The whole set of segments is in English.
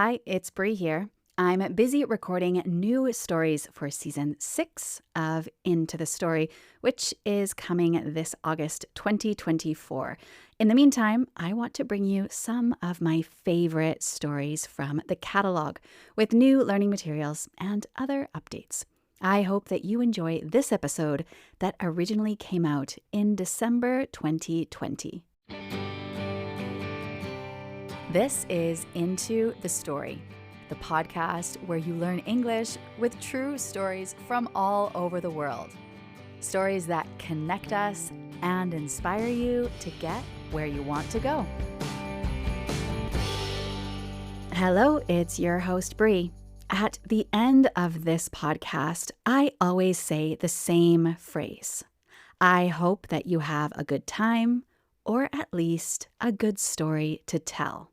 Hi, it's Bree here. I'm busy recording new stories for season 6 of Into the Story, which is coming this August 2024. In the meantime, I want to bring you some of my favorite stories from the catalog with new learning materials and other updates. I hope that you enjoy this episode that originally came out in December 2020. This is Into the Story, the podcast where you learn English with true stories from all over the world. Stories that connect us and inspire you to get where you want to go. Hello, it's your host, Bree. At the end of this podcast, I always say the same phrase. I hope that you have a good time, or at least a good story to tell.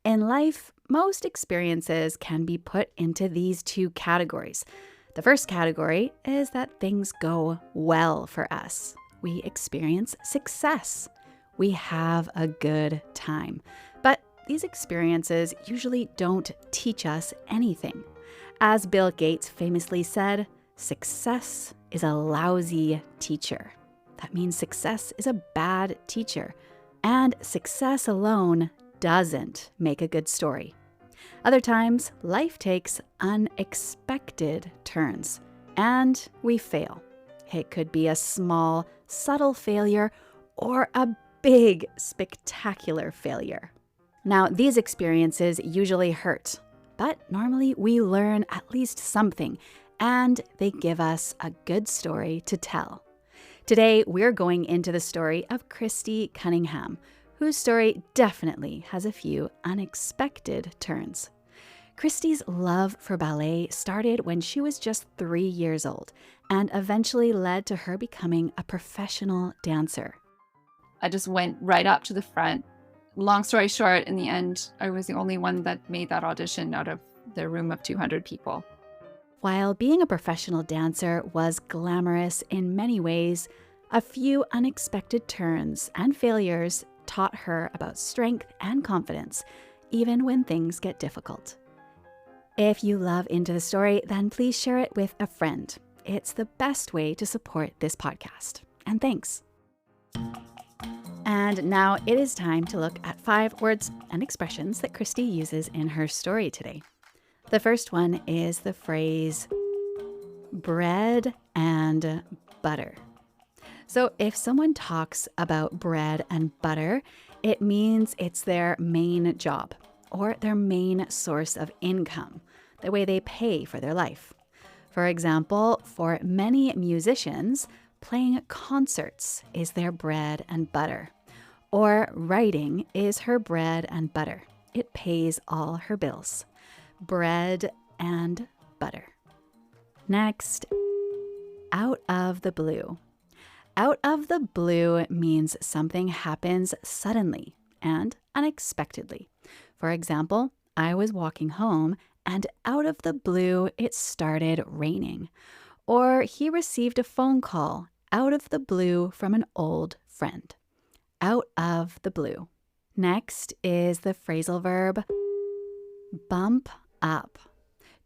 In life, most experiences can be put into these two categories. The first category is that things go well for us. We experience success. We have a good time. But these experiences usually don't teach us anything. As Bill Gates famously said, success is a lousy teacher. That means success is a bad teacher. And success alone doesn't make a good story. Other times, life takes unexpected turns, and we fail. It could be a small, subtle failure or a big, spectacular failure. Now, these experiences usually hurt, but normally we learn at least something, and they give us a good story to tell. Today, we're going into the story of Christie Cunningham, whose story definitely has a few unexpected turns. Christie's love for ballet started when she was just 3 years old and eventually led to her becoming a professional dancer. I just went right up to the front. Long story short, in the end, I was the only one that made that audition out of the room of 200 people. While being a professional dancer was glamorous in many ways, a few unexpected turns and failures taught her about strength and confidence, even when things get difficult. If you love Into the Story, then please share it with a friend. It's the best way to support this podcast. And thanks. And now it is time to look at 5 words and expressions that Christie uses in her story today. The first one is the phrase bread and butter. So if someone talks about bread and butter, it means it's their main job or their main source of income, the way they pay for their life. For example, for many musicians, playing concerts is their bread and butter, or writing is her bread and butter. It pays all her bills. Bread and butter. Next, out of the blue. Out of the blue means something happens suddenly and unexpectedly. For example, I was walking home and out of the blue it started raining. Or he received a phone call out of the blue from an old friend. Out of the blue. Next is the phrasal verb bump up.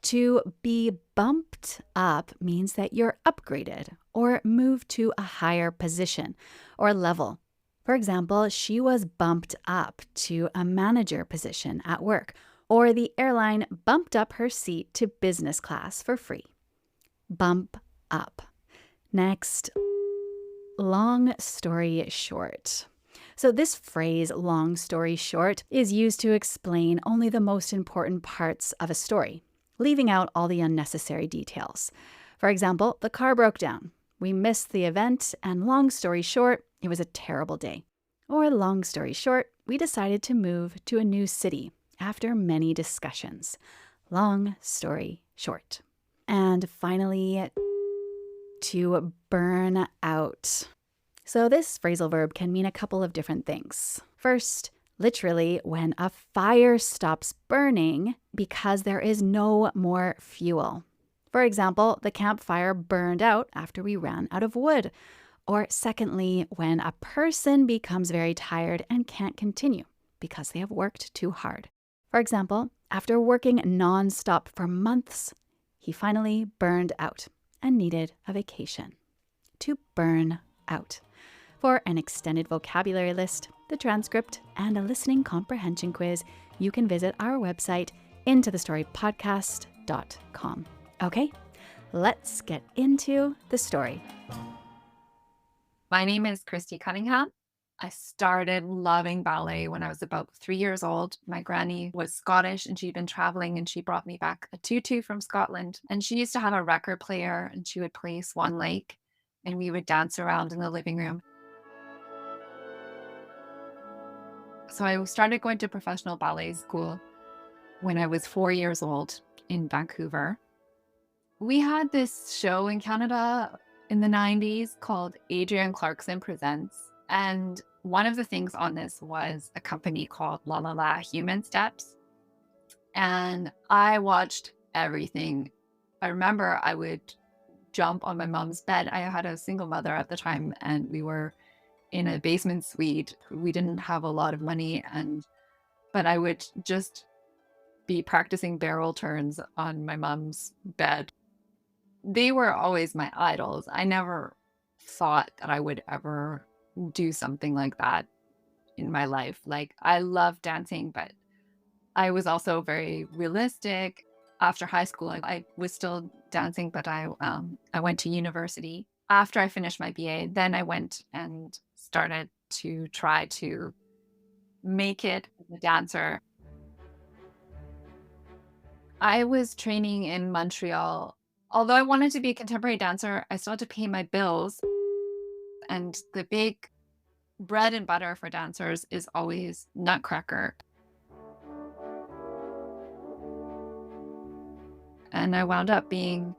To be bumped up means that you're upgraded or moved to a higher position or level. For example, she was bumped up to a manager position at work, or the airline bumped up her seat to business class for free. Bump up. Next, long story short. So this phrase, long story short, is used to explain only the most important parts of a story, leaving out all the unnecessary details. For example, the car broke down. We missed the event, and long story short, it was a terrible day. Or long story short, we decided to move to a new city after many discussions. Long story short. And finally, to burn out. So this phrasal verb can mean a couple of different things. First, literally, when a fire stops burning because there is no more fuel. For example, the campfire burned out after we ran out of wood. Or secondly, when a person becomes very tired and can't continue because they have worked too hard. For example, After working non-stop for months, he finally burned out and needed a vacation. To burn out. For an extended vocabulary list, the transcript, and a listening comprehension quiz, you can visit our website, intothestorypodcast.com. Okay, let's get into the story. My name is Christie Cunningham. I started loving ballet when I was about 3 years old. My granny was Scottish and she'd been traveling and she brought me back a tutu from Scotland. And she used to have a record player and she would play Swan Lake and we would dance around in the living room. So I started going to professional ballet school when I was 4 years old in Vancouver. We had this show in Canada in the 90s called Adrienne Clarkson Presents. And one of the things on this was a company called La La La Human Steps. And I watched everything. I remember I would jump on my mom's bed. I had a single mother at the time and we were in a basement suite. We didn't have a lot of money, but I would just be practicing barrel turns on my mom's bed. They were always my idols. I never thought that I would ever do something like that in my life. Like, I love dancing, but I was also very realistic. After high school, I was still dancing, but I went to university. After I finished my BA, then I went and started to try to make it as a dancer. I was training in Montreal. Although I wanted to be a contemporary dancer, I still had to pay my bills. And the big bread and butter for dancers is always Nutcracker. And I wound up being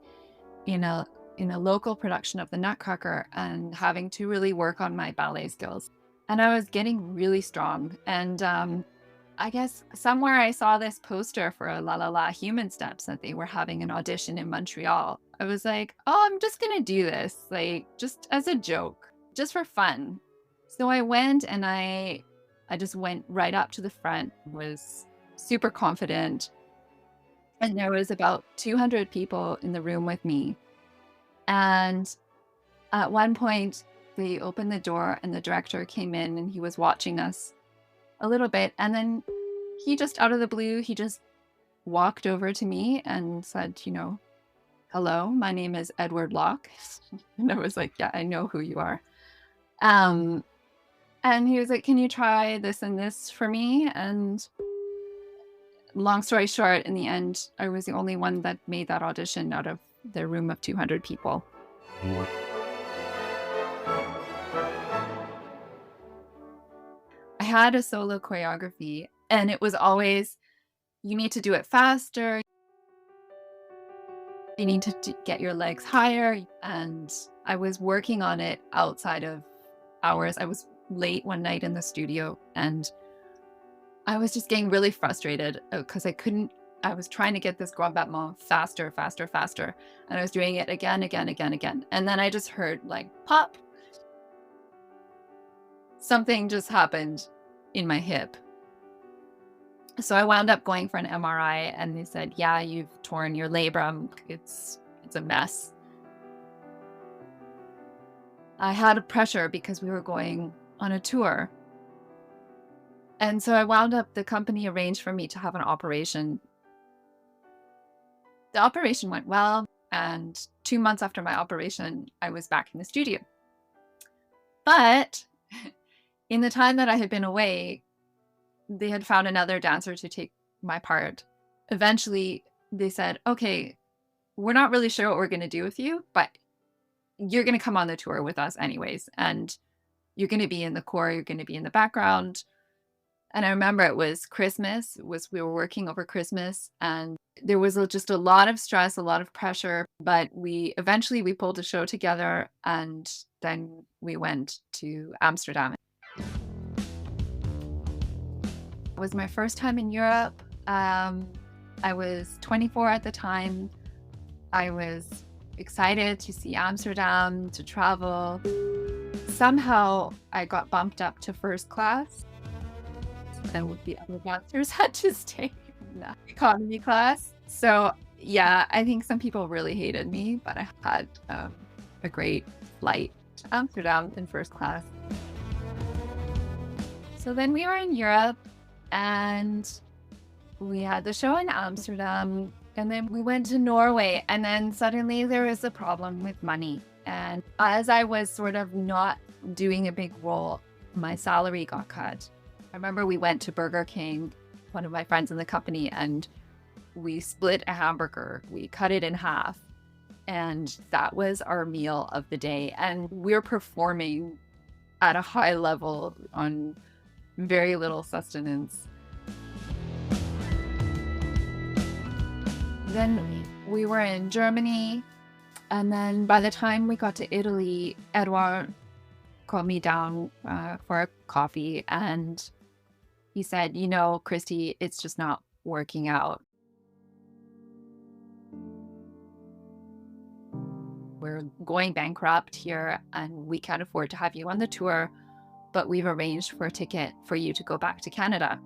in a local production of the Nutcracker and having to really work on my ballet skills. And I was getting really strong. And I guess somewhere I saw this poster for a La La La Human Steps that they were having an audition in Montreal. I was like, oh, I'm just going to do this, like, just as a joke, just for fun. So I went and I just went right up to the front, was super confident. And there was about 200 people in the room with me. And at one point, they opened the door and the director came in and he was watching us a little bit. And then he just, out of the blue, he just walked over to me and said, hello, my name is Edward Locke. And I was like, yeah, I know who you are. And he was like, can you try this and this for me? And long story short, in the end, I was the only one that made that audition out of the room of 200 people. I had a solo choreography and it was always, you need to do it faster. You need to get your legs higher. And I was working on it outside of hours. I was late one night in the studio and I was just getting really frustrated because I was trying to get this grand battement faster. And I was doing it again. And then I just heard like pop. Something just happened in my hip. So I wound up going for an MRI and they said, yeah, you've torn your labrum. It's a mess. I had pressure because we were going on a tour. And so I wound up, the company arranged for me to have an operation. The operation went well. And 2 months after my operation, I was back in the studio. But in the time that I had been away, they had found another dancer to take my part. Eventually, they said, okay, we're not really sure what we're going to do with you, but you're going to come on the tour with us anyways. And you're going to be in the core, you're going to be in the background. And I remember it was Christmas, we were working over Christmas and there was just a lot of stress, a lot of pressure, but we pulled the show together and then we went to Amsterdam. It was my first time in Europe. I was 24 at the time. I was excited to see Amsterdam, to travel. Somehow I got bumped up to first class. And the other dancers had to stay economy class. So yeah, I think some people really hated me, but I had a great flight to Amsterdam in first class. So then we were in Europe and we had the show in Amsterdam, and then we went to Norway, and then suddenly there was a problem with money. And as I was sort of not doing a big role, my salary got cut. I remember we went to Burger King, one of my friends in the company, and we split a hamburger. We cut it in half, and that was our meal of the day. And we're performing at a high level on very little sustenance. Then we were in Germany, and then by the time we got to Italy, Edouard called me down for a coffee, and he said, you know, Christie, it's just not working out. We're going bankrupt here, and we can't afford to have you on the tour, but we've arranged for a ticket for you to go back to Canada.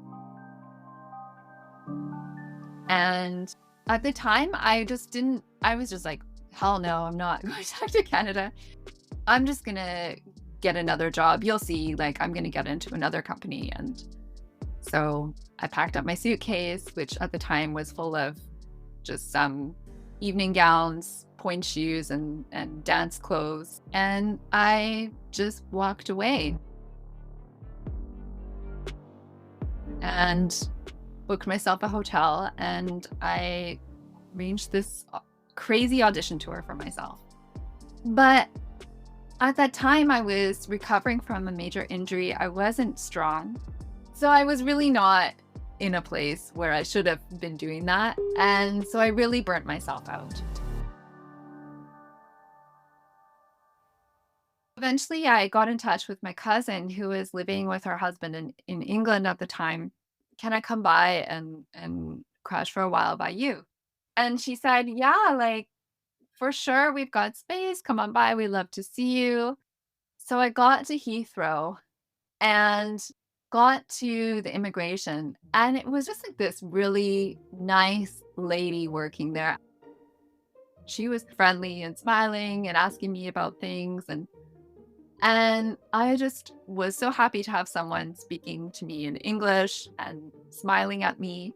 And at the time, I was just like, hell no, I'm not going back to Canada. I'm just going to get another job. You'll see, like, I'm going to get into another company. And so I packed up my suitcase, which at the time was full of just some evening gowns, pointe shoes, and dance clothes. And I just walked away and booked myself a hotel, and I arranged this crazy audition tour for myself. But at that time, I was recovering from a major injury. I wasn't strong. So I was really not in a place where I should have been doing that. And so I really burnt myself out. Eventually, I got in touch with my cousin who was living with her husband in England at the time. Can I come by and crash for a while by you? And she said, yeah, like, for sure, we've got space. Come on by. We'd love to see you. So I got to Heathrow and got to the immigration. And it was just like this really nice lady working there. She was friendly and smiling and asking me about things. And I just was so happy to have someone speaking to me in English and smiling at me.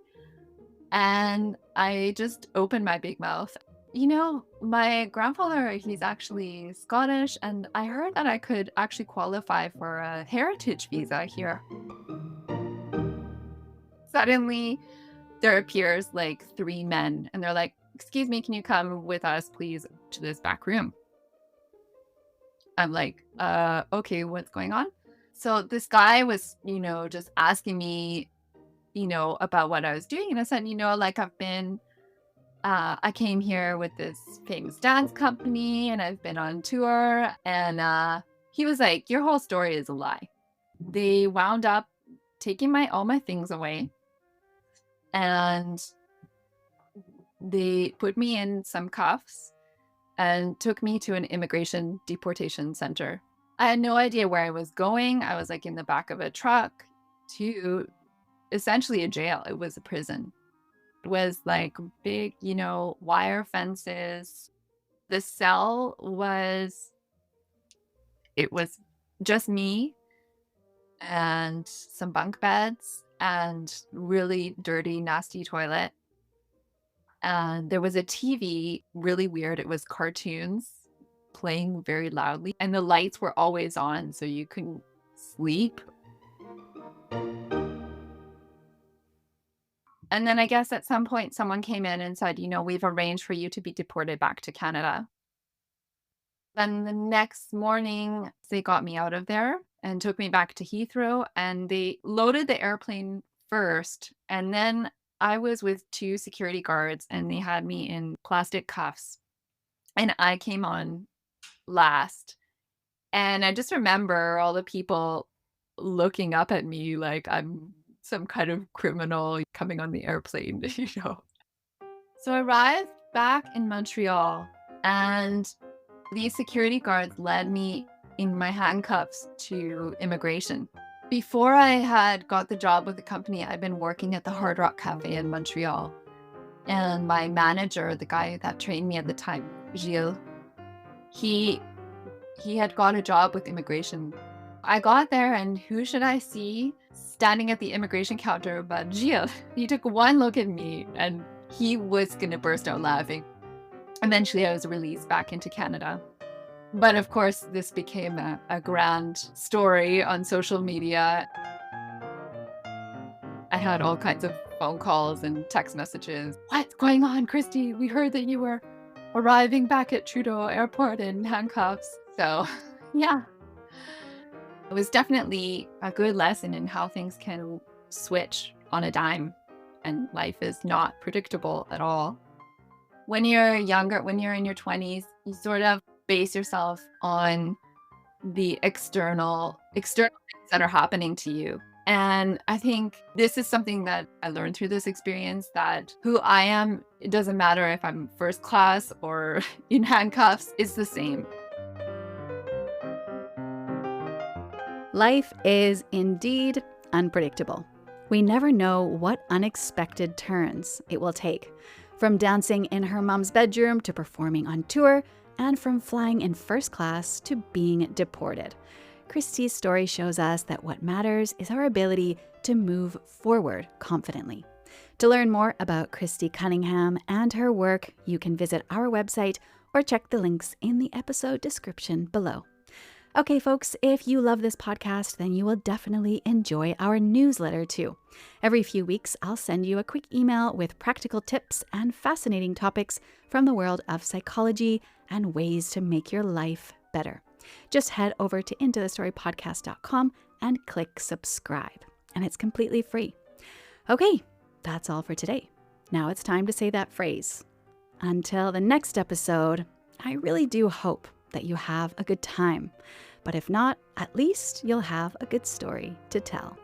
And I just opened my big mouth. You know, my grandfather, he's actually Scottish, and I heard that I could actually qualify for a heritage visa here. Suddenly, there appears like three men, and they're like, excuse me, can you come with us, please, to this back room? I'm like, okay, what's going on? So this guy was, just asking me, about what I was doing. And I said, like I came here with this famous dance company and I've been on tour. And he was like, your whole story is a lie. They wound up taking all my things away, and they put me in some cuffs and took me to an immigration deportation center. I had no idea where I was going. I was like in the back of a truck to essentially a jail. It was a prison. It was like big, wire fences. The cell it was just me and some bunk beds and really dirty, nasty toilet. And there was a TV, really weird. It was cartoons playing very loudly, and the lights were always on, so you couldn't sleep. And then I guess at some point someone came in and said, we've arranged for you to be deported back to Canada. Then the next morning, they got me out of there and took me back to Heathrow, and they loaded the airplane first, and then I was with two security guards, and they had me in plastic cuffs, and I came on last. And I just remember all the people looking up at me like I'm some kind of criminal coming on the airplane. So I arrived back in Montreal, and these security guards led me in my handcuffs to immigration. Before I had got the job with the company, I'd been working at the Hard Rock Cafe in Montreal. And my manager, the guy that trained me at the time, Gilles, he he had got a job with immigration. I got there and who should I see standing at the immigration counter but Gilles. He took one look at me and he was gonna burst out laughing. Eventually I was released back into Canada. But of course, this became a grand story on social media. I had all kinds of phone calls and text messages. What's going on, Christie? We heard that you were arriving back at Trudeau Airport in handcuffs. So, yeah, it was definitely a good lesson in how things can switch on a dime and life is not predictable at all. When you're younger, when you're in your 20s, you sort of base yourself on the external things that are happening to you. And I think this is something that I learned through this experience, that who I am, it doesn't matter if I'm first class or in handcuffs, it's the same. Life is indeed unpredictable. We never know what unexpected turns it will take. From dancing in her mom's bedroom to performing on tour, and from flying in first class to being deported. Christie's story shows us that what matters is our ability to move forward confidently. To learn more about Christie Cunningham and her work, you can visit our website or check the links in the episode description below. Okay, folks, if you love this podcast, then you will definitely enjoy our newsletter too. Every few weeks, I'll send you a quick email with practical tips and fascinating topics from the world of psychology and ways to make your life better. Just head over to intothestorypodcast.com and click subscribe, and it's completely free. Okay, that's all for today. Now it's time to say that phrase. Until the next episode, I really do hope that you have a good time. But if not, at least you'll have a good story to tell.